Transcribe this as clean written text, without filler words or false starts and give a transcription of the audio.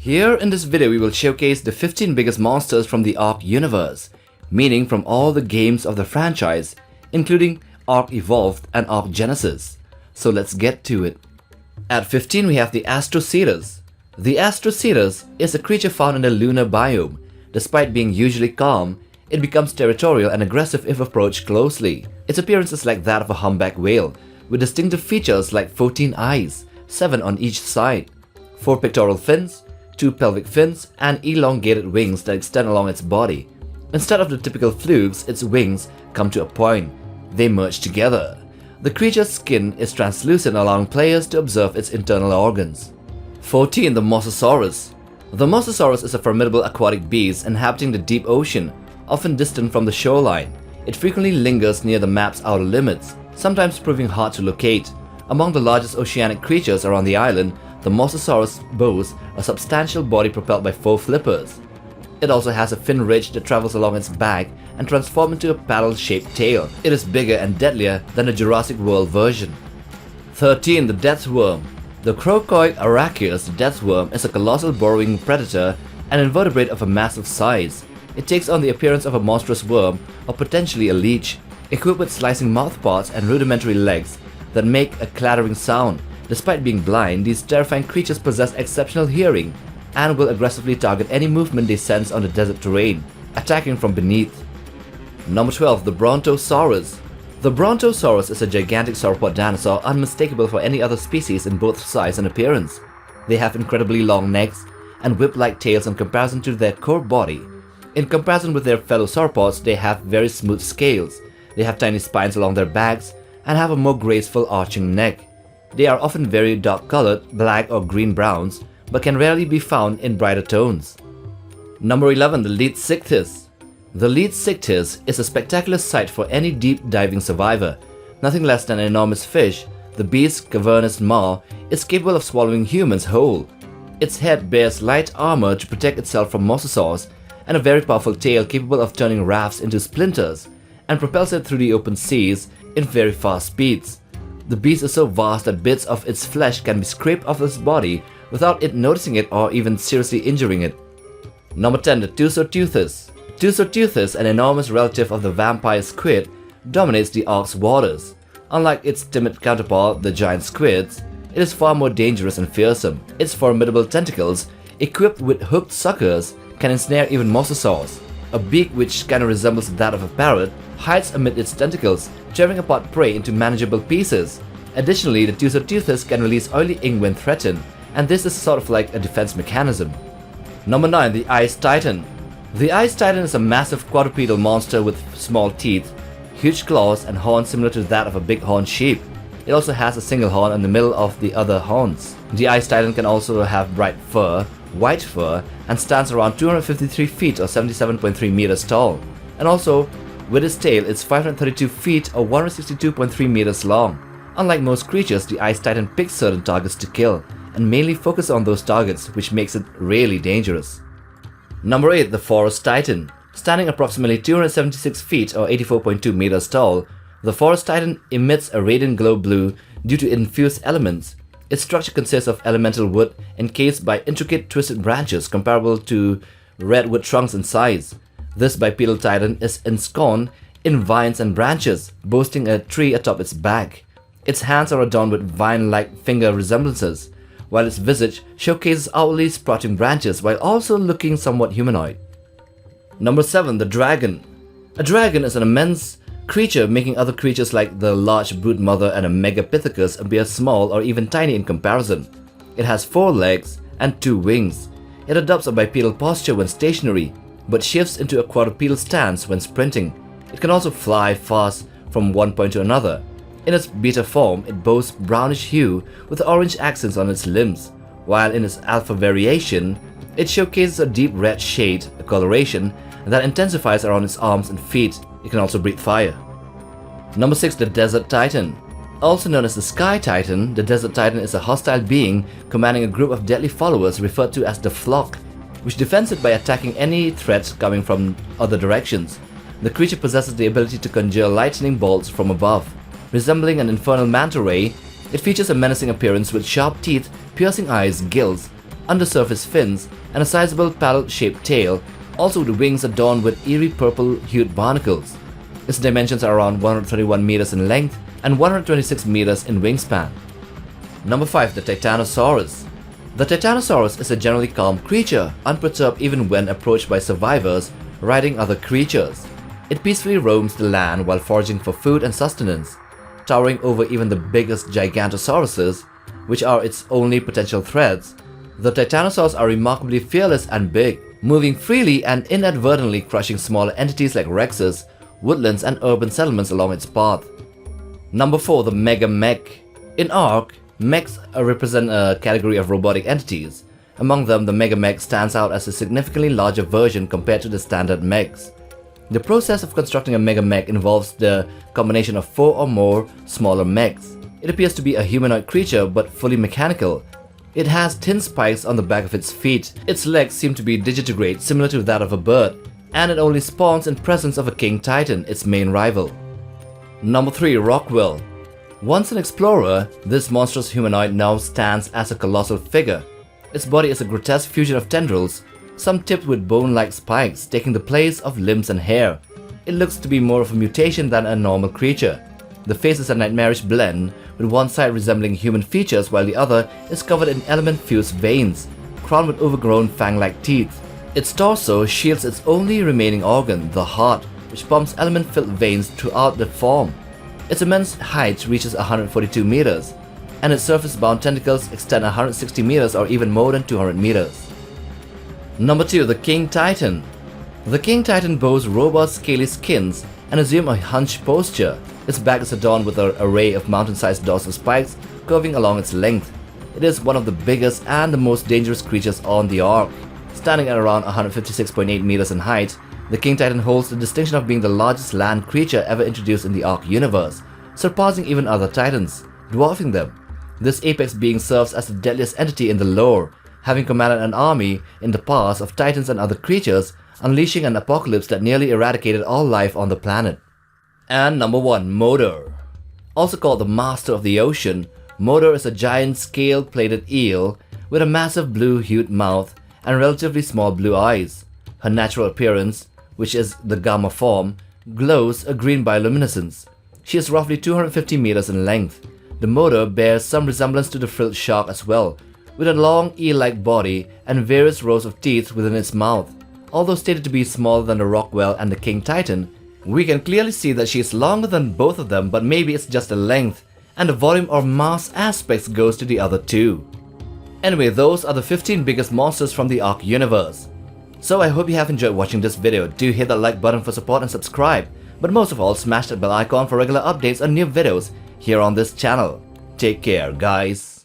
Here in this video we will showcase the 15 biggest monsters from the Ark Universe, meaning from all the games of the franchise, including Ark Evolved and Ark Genesis. So let's get to it. At 15 we have the Astrocetus. The Astrocetus is a creature found in the lunar biome. Despite being usually calm, it becomes territorial and aggressive if approached closely. Its appearance is like that of a humpback whale, with distinctive features like 14 eyes, 7 on each side, 4 pectoral fins, 2 pelvic fins, and elongated wings that extend along its body. Instead of the typical flukes, its wings come to a point. They merge together. The creature's skin is translucent, allowing players to observe its internal organs. 14. The Mosasaurus. The Mosasaurus is a formidable aquatic beast inhabiting the deep ocean, often distant from the shoreline. It frequently lingers near the map's outer limits, sometimes proving hard to locate. Among the largest oceanic creatures around the island, the Mosasaurus boasts a substantial body propelled by 4 flippers. It also has a fin ridge that travels along its back and transforms into a paddle-shaped tail. It is bigger and deadlier than the Jurassic World version. 13. The Death Worm. The Crocoid Arachis, the Death Worm, is a colossal burrowing predator and invertebrate of a massive size. It takes on the appearance of a monstrous worm or potentially a leech, equipped with slicing mouthparts and rudimentary legs that make a clattering sound. Despite being blind, these terrifying creatures possess exceptional hearing and will aggressively target any movement they sense on the desert terrain, attacking from beneath. Number 12. The Brontosaurus. The Brontosaurus is a gigantic sauropod dinosaur unmistakable for any other species in both size and appearance. They have incredibly long necks and whip-like tails in comparison to their core body. In comparison with their fellow sauropods, they have very smooth scales. They have tiny spines along their backs and have a more graceful arching neck. They are often very dark-colored, black or green-browns, but can rarely be found in brighter tones. Number 11. The Leadsichthys. The Leadsichthys is a spectacular sight for any deep diving survivor. Nothing less than an enormous fish, the beast's cavernous maw is capable of swallowing humans whole. Its head bears light armor to protect itself from mosasaurs, and a very powerful tail capable of turning rafts into splinters, and propels it through the open seas in very fast speeds. The beast is so vast that bits of its flesh can be scraped off its body without it noticing it or even seriously injuring it. Number 10. The Tusoteuthis. Tusoteuthis, an enormous relative of the vampire squid, dominates the Ark's waters. Unlike its timid counterpart, the giant squids, it is far more dangerous and fearsome. Its formidable tentacles, equipped with hooked suckers, can ensnare even mosasaurs. A beak which kind of resembles that of a parrot hides amid its tentacles, tearing apart prey into manageable pieces. Additionally, the Tusoteuthis can release oily ink when threatened, and this is sort of like a defense mechanism. Number 9. The Ice Titan. The Ice Titan is a massive quadrupedal monster with small teeth, huge claws, and horns similar to that of a bighorn sheep. It also has a single horn in the middle of the other horns. The Ice Titan can also have bright fur, white fur, and stands around 253 feet or 77.3 meters tall. And also, with its tail, it's 532 feet or 162.3 meters long. Unlike most creatures, the Ice Titan picks certain targets to kill, and mainly focuses on those targets, which makes it really dangerous. Number 8. The Forest Titan. Standing approximately 276 feet or 84.2 meters tall, the Forest Titan emits a radiant glow blue due to infused elements. Its structure consists of elemental wood encased by intricate twisted branches comparable to redwood trunks in size. This bipedal titan is ensconced in vines and branches, boasting a tree atop its back. Its hands are adorned with vine-like finger resemblances, while its visage showcases outwardly sprouting branches while also looking somewhat humanoid. Number 7. The Dragon. A dragon is an immense creature, making other creatures like the large brood mother and a Megapithecus appear small or even tiny in comparison. It has 4 legs and 2 wings. It adopts a bipedal posture when stationary, but shifts into a quadrupedal stance when sprinting. It can also fly fast from one point to another. In its beta form, it boasts brownish hue with orange accents on its limbs, while in its alpha variation, it showcases a deep red shade, a coloration, that intensifies around its arms and feet. It can also breathe fire. Number 6. The Desert Titan. Also known as the Sky Titan, the Desert Titan is a hostile being commanding a group of deadly followers referred to as the Flock, which defends it by attacking any threat coming from other directions. The creature possesses the ability to conjure lightning bolts from above. Resembling an infernal manta ray, it features a menacing appearance with sharp teeth, piercing eyes, gills, undersurface fins, and a sizable paddle-shaped tail, also with wings adorned with eerie purple-hued barnacles. Its dimensions are around 131 meters in length and 126 meters in wingspan. Number 5. The Titanosaurus. The Titanosaurus is a generally calm creature, unperturbed even when approached by survivors riding other creatures. It peacefully roams the land while foraging for food and sustenance, towering over even the biggest Gigantosauruses, which are its only potential threats. The Titanosaurs are remarkably fearless and big, moving freely and inadvertently crushing smaller entities like Rexes, woodlands, and urban settlements along its path. Number 4. The Mega Meg. In Ark, mechs represent a category of robotic entities. Among them, the Mega Meg stands out as a significantly larger version compared to the standard mechs. The process of constructing a Mega Meg involves the combination of 4 or more smaller mechs. It appears to be a humanoid creature but fully mechanical. It has thin spikes on the back of its feet. Its legs seem to be digitigrade, similar to that of a bird, and it only spawns in presence of a king titan, its main rival. Number 3. Rockwell. Once an explorer, this monstrous humanoid now stands as a colossal figure. Its body is a grotesque fusion of tendrils, some tipped with bone-like spikes, taking the place of limbs and hair. It looks to be more of a mutation than a normal creature. The face is a nightmarish blend, with one side resembling human features while the other is covered in element-fused veins, crowned with overgrown fang-like teeth. Its torso shields its only remaining organ, the heart, which pumps element-filled veins throughout the form. Its immense height reaches 142 meters, and its surface-bound tentacles extend 160 meters or even more than 200 meters. Number 2. The King Titan. The King Titan boasts robust scaly skins and assumes a hunched posture. Its back is adorned with an array of mountain-sized dorsal spikes curving along its length. It is one of the biggest and the most dangerous creatures on the Ark. Standing at around 156.8 meters in height, the King Titan holds the distinction of being the largest land creature ever introduced in the Ark Universe, surpassing even other titans, dwarfing them. This apex being serves as the deadliest entity in the lore, having commanded an army in the past of titans and other creatures, unleashing an apocalypse that nearly eradicated all life on the planet. And number 1. Moder. Also called the Master of the Ocean, Moder is a giant scale-plated eel with a massive blue-hued mouth and relatively small blue eyes. Her natural appearance, which is the gamma form, glows a green bioluminescence. She is roughly 250 meters in length. The Moder bears some resemblance to the frilled shark as well, with a long eel-like body and various rows of teeth within its mouth. Although stated to be smaller than the Rockwell and the King Titan, we can clearly see that she is longer than both of them, but maybe it's just the length, and the volume or mass aspects goes to the other two. Anyway, those are the 15 biggest monsters from the Ark Universe. So I hope you have enjoyed watching this video. Do hit that like button for support and subscribe, but most of all smash that bell icon for regular updates on new videos here on this channel. Take care, guys.